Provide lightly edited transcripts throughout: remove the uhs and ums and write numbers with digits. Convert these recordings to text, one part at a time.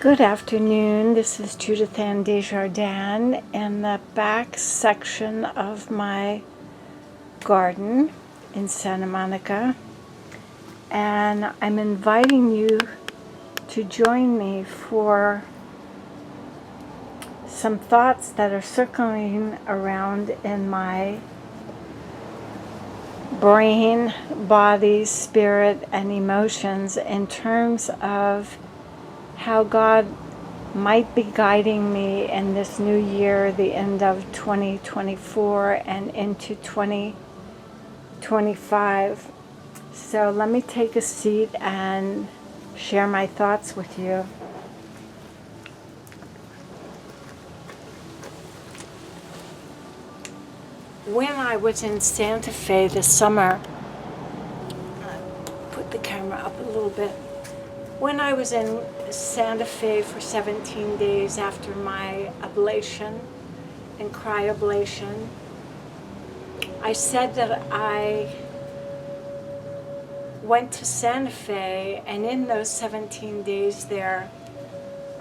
Good afternoon. This is Judith and Desjardins in the back section of my garden in Santa Monica. And I'm inviting you to join me for some thoughts that are circling around in my brain, body, spirit, and emotions in terms of how God might be guiding me in this new year, the end of 2024 and into 2025. So let me take a seat and share my thoughts with you. When I was in Santa Fe this summer, put the camera up a little bit. When I was in Santa Fe for 17 days after my ablation and cryoablation, I said that I went to Santa Fe, and in those 17 days there,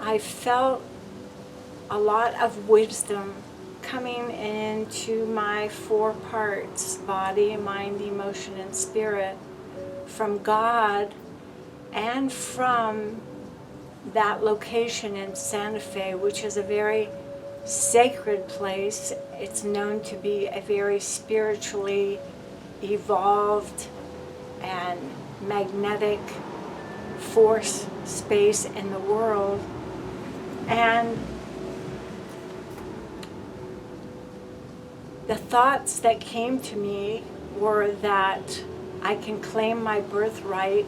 I felt a lot of wisdom coming into my four parts: body, mind, emotion, and spirit, from God and from that location in Santa Fe, which is a very sacred place. It's known to be a very spiritually evolved and magnetic force space in the world. And the thoughts that came to me were that I can claim my birthright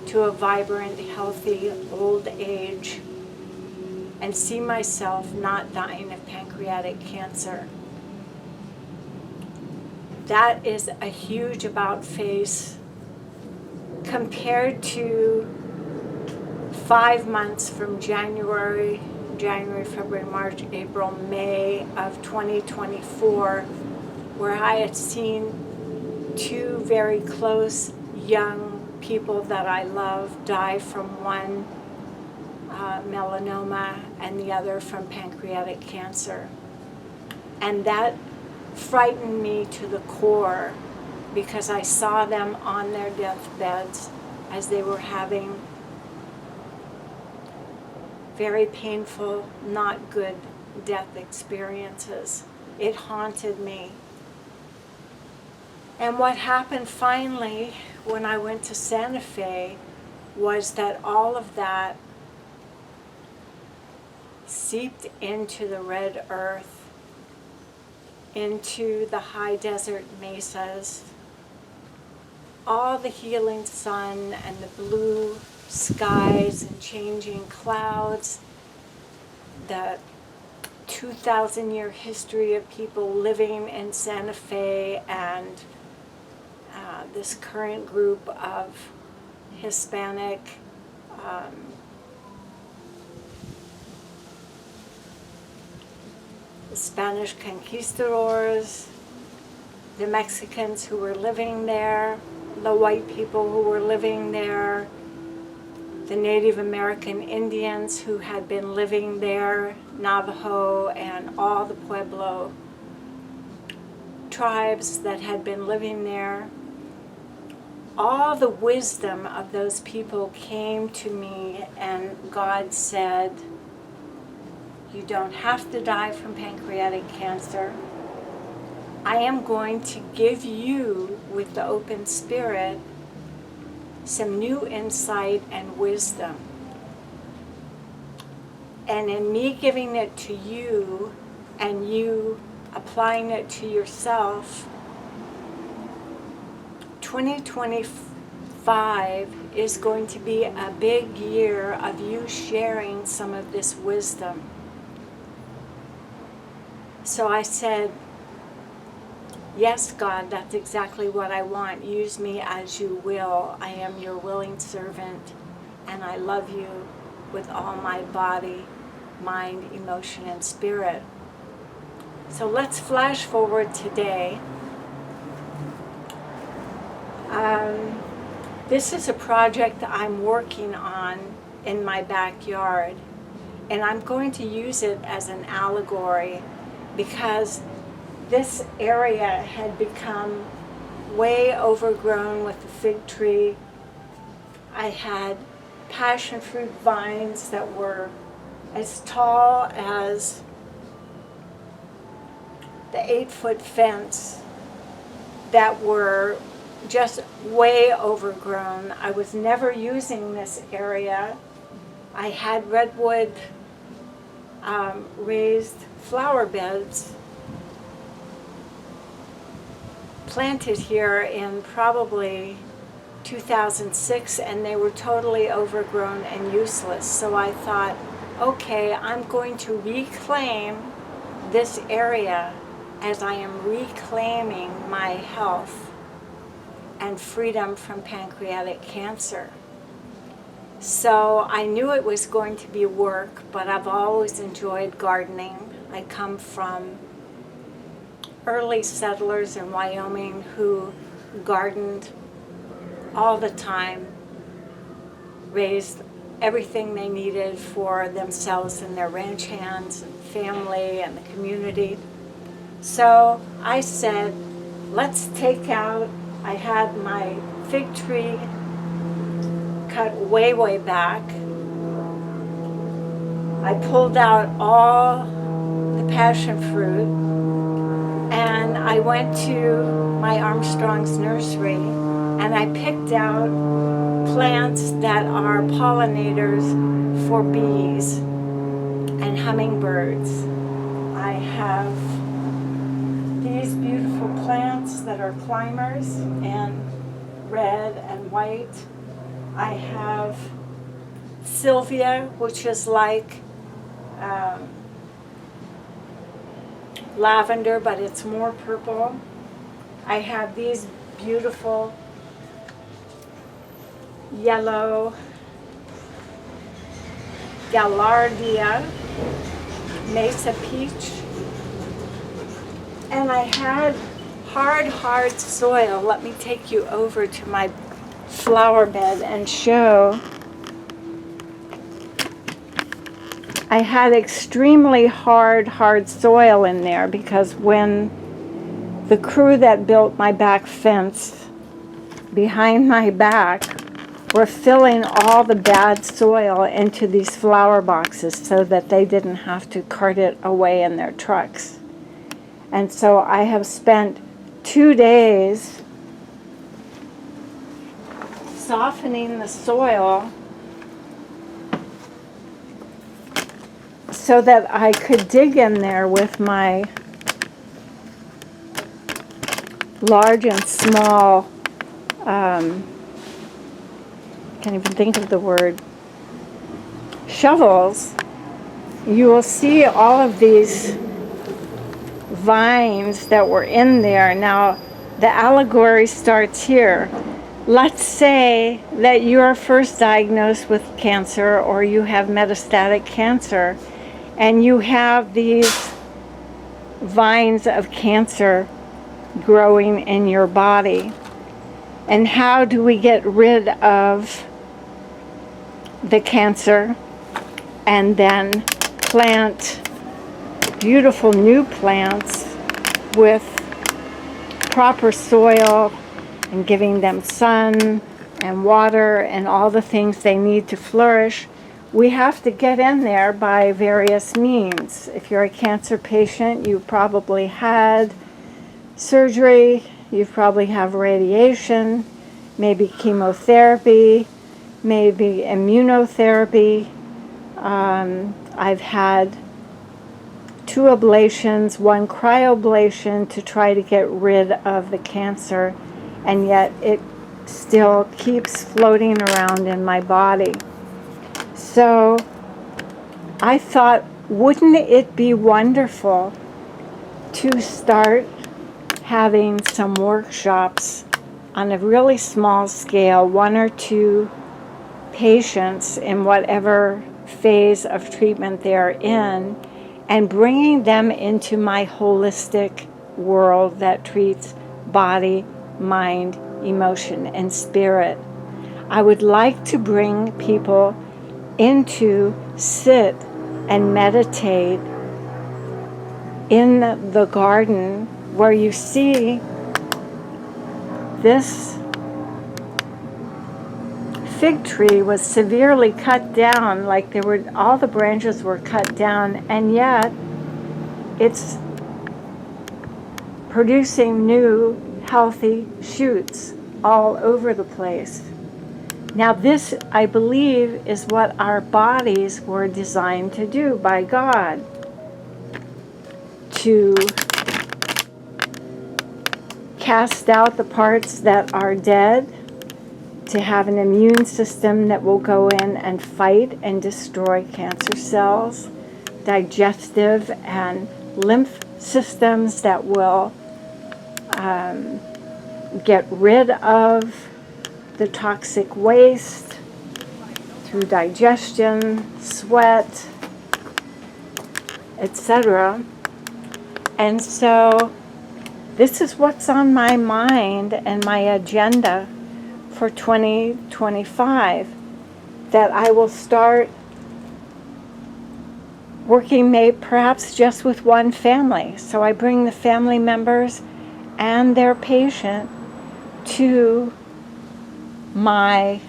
to a vibrant, healthy old age and see myself not dying of pancreatic cancer. That is a huge about face compared to 5 months from January, February, March, April, May of 2024, where I had seen two very close young people that I love die from one melanoma and the other from pancreatic cancer. And that frightened me to the core, because I saw them on their deathbeds as they were having very painful, not good death experiences. It haunted me. And what happened finally when I went to Santa Fe was that all of that seeped into the red earth, into the high desert mesas, all the healing sun and the blue skies and changing clouds, the 2,000-year history of people living in Santa Fe, and this current group of Hispanic Spanish conquistadors, the Mexicans who were living there, the white people who were living there, the Native American Indians who had been living there, Navajo, and all the Pueblo tribes that had been living there. All the wisdom of those people came to me, and God said, "You don't have to die from pancreatic cancer. I am going to give you, with the open spirit, some new insight and wisdom. And in me giving it to you and you applying it to yourself, 2025 is going to be a big year of you sharing some of this wisdom." So I said, "Yes, God, that's exactly what I want. Use me as you will. I am your willing servant, and I love you with all my body, mind, emotion, and spirit." So let's flash forward today. This is a project I'm working on in my backyard. And I'm going to use it as an allegory because this area had become way overgrown with the fig tree. I had passion fruit vines that were as tall as the 8-foot fence that were just way overgrown. I was never using this area. I had redwood raised flower beds planted here in probably 2006, and they were totally overgrown and useless. So I thought, okay, I'm going to reclaim this area as I am reclaiming my health and freedom from pancreatic cancer. So I knew it was going to be work, but I've always enjoyed gardening. I come from early settlers in Wyoming who gardened all the time, raised everything they needed for themselves and their ranch hands and family and the community. So I said, let's take out, I had my fig tree cut way, way back. I pulled out all the passion fruit, and I went to my Armstrong's nursery and I picked out plants that are pollinators for bees and hummingbirds. I have these beautiful plants that are climbers in red and white. I have Sylvia, which is like lavender, but it's more purple. I have these beautiful yellow Gaillardia, Mesa Peach. And I had hard soil. Let me take you over to my flower bed and show. I had extremely hard soil in there because when the crew that built my back fence behind my back were filling all the bad soil into these flower boxes so that they didn't have to cart it away in their trucks. And so I have spent 2 days softening the soil so that I could dig in there with my large and small, can't even think of the word, shovels. You will see all of these vines that were in there. Now, the allegory starts here. Let's say that you are first diagnosed with cancer or you have metastatic cancer and you have these vines of cancer growing in your body. And how do we get rid of the cancer and then plant beautiful new plants with proper soil and giving them sun and water and all the things they need to flourish? We have to get in there by various means. If you're a cancer patient, you probably had surgery, you probably have radiation, maybe chemotherapy, maybe immunotherapy. I've had 2 ablations, 1 cryoablation to try to get rid of the cancer, and yet it still keeps floating around in my body. So I thought, wouldn't it be wonderful to start having some workshops on a really small scale, 1 or 2 patients in whatever phase of treatment they're in, and bringing them into my holistic world that treats body, mind, emotion, and spirit. I would like to bring people into sit and meditate in the garden where you see this fig tree was severely cut down, like all the branches were cut down, and yet it's producing new healthy shoots all over the place. Now this, I believe, is what our bodies were designed to do by God, to cast out the parts that are dead, to have an immune system that will go in and fight and destroy cancer cells, digestive and lymph systems that will get rid of the toxic waste through digestion, sweat, etc. And so this is what's on my mind and my agenda for 2025, that I will start working perhaps just with one family. So I bring the family members and their patient to my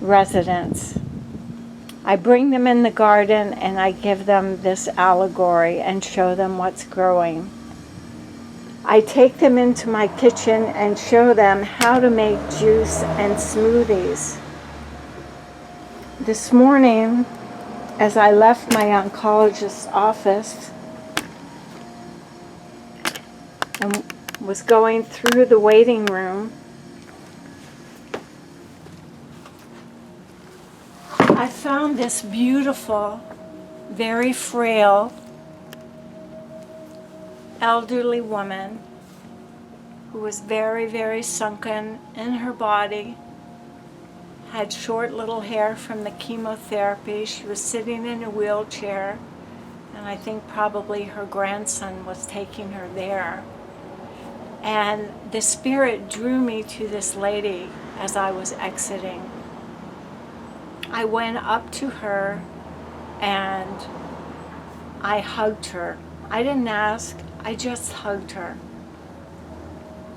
residence. I bring them in the garden and I give them this allegory and show them what's growing. I take them into my kitchen and show them how to make juice and smoothies. This morning, as I left my oncologist's office and was going through the waiting room, I found this beautiful, very frail, elderly woman who was very, very sunken in her body, had short little hair from the chemotherapy. She was sitting in a wheelchair, and I think probably her grandson was taking her there. And the Spirit drew me to this lady as I was exiting. I went up to her and I hugged her. I didn't ask, I just hugged her.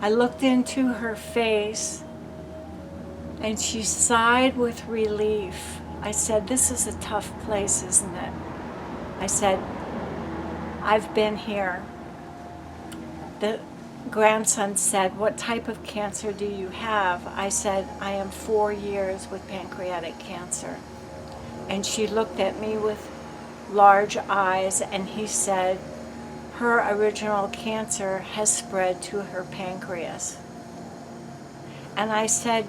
I looked into her face and she sighed with relief. I said, "This is a tough place, isn't it?" I said, "I've been here." The grandson said, "What type of cancer do you have?" I said, "I am 4 years with pancreatic cancer." And she looked at me with large eyes and he said, "Her original cancer has spread to her pancreas." And I said,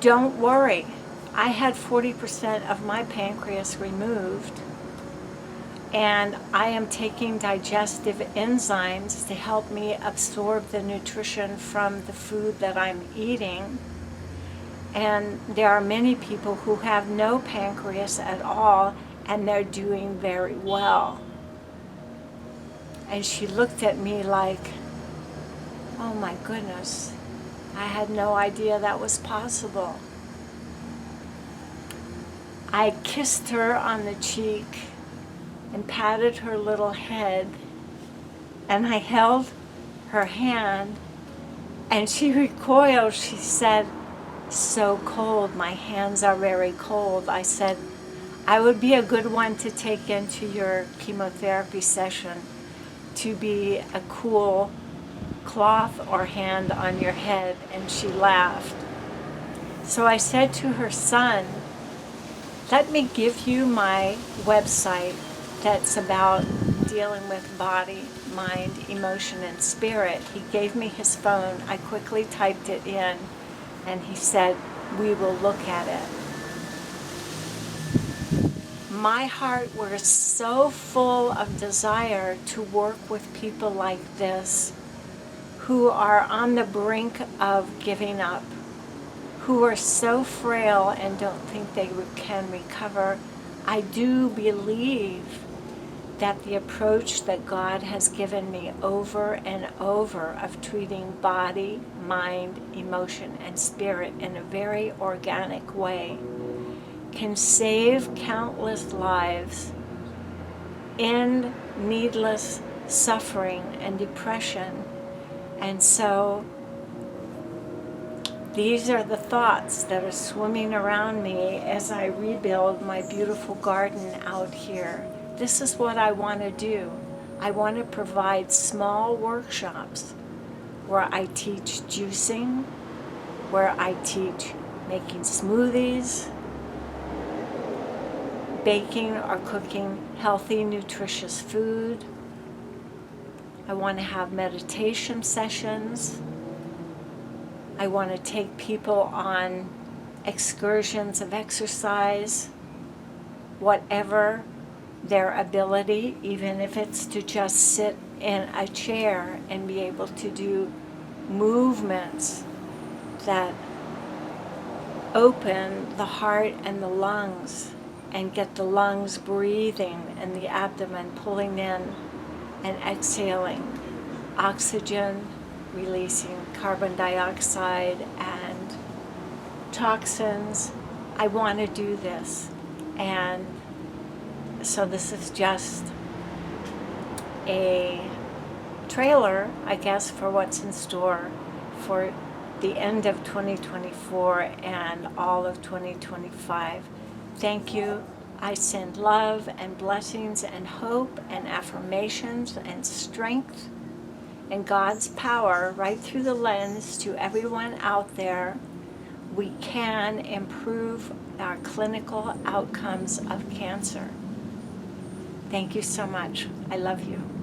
"Don't worry. I had 40% of my pancreas removed, and I am taking digestive enzymes to help me absorb the nutrition from the food that I'm eating. And there are many people who have no pancreas at all, and they're doing very well." And she looked at me like, "Oh my goodness, I had no idea that was possible." I kissed her on the cheek and patted her little head, and I held her hand, and she recoiled. She said, "So cold, my hands are very cold." I said, "I would be a good one to take into your chemotherapy session, to be a cool cloth or hand on your head." And she laughed. So I said to her son, "Let me give you my website that's about dealing with body, mind, emotion, and spirit." He gave me his phone. I quickly typed it in, and he said, "We will look at it." My heart was so full of desire to work with people like this, who are on the brink of giving up, who are so frail and don't think they can recover. I do believe that the approach that God has given me over and over of treating body, mind, emotion, and spirit in a very organic way can save countless lives, end needless suffering and depression. And so these are the thoughts that are swimming around me as I rebuild my beautiful garden out here. This is what I want to do. I want to provide small workshops where I teach juicing, where I teach making smoothies, baking or cooking healthy, nutritious food. I want to have meditation sessions. I want to take people on excursions of exercise, whatever their ability, even if it's to just sit in a chair and be able to do movements that open the heart and the lungs and get the lungs breathing and the abdomen pulling in and exhaling oxygen, releasing carbon dioxide and toxins. I want to do this. And so this is just a trailer, I guess, for what's in store for the end of 2024 and all of 2025. Thank you. I send love and blessings and hope and affirmations and strength and God's power right through the lens to everyone out there. We can improve our clinical outcomes of cancer. Thank you so much. I love you.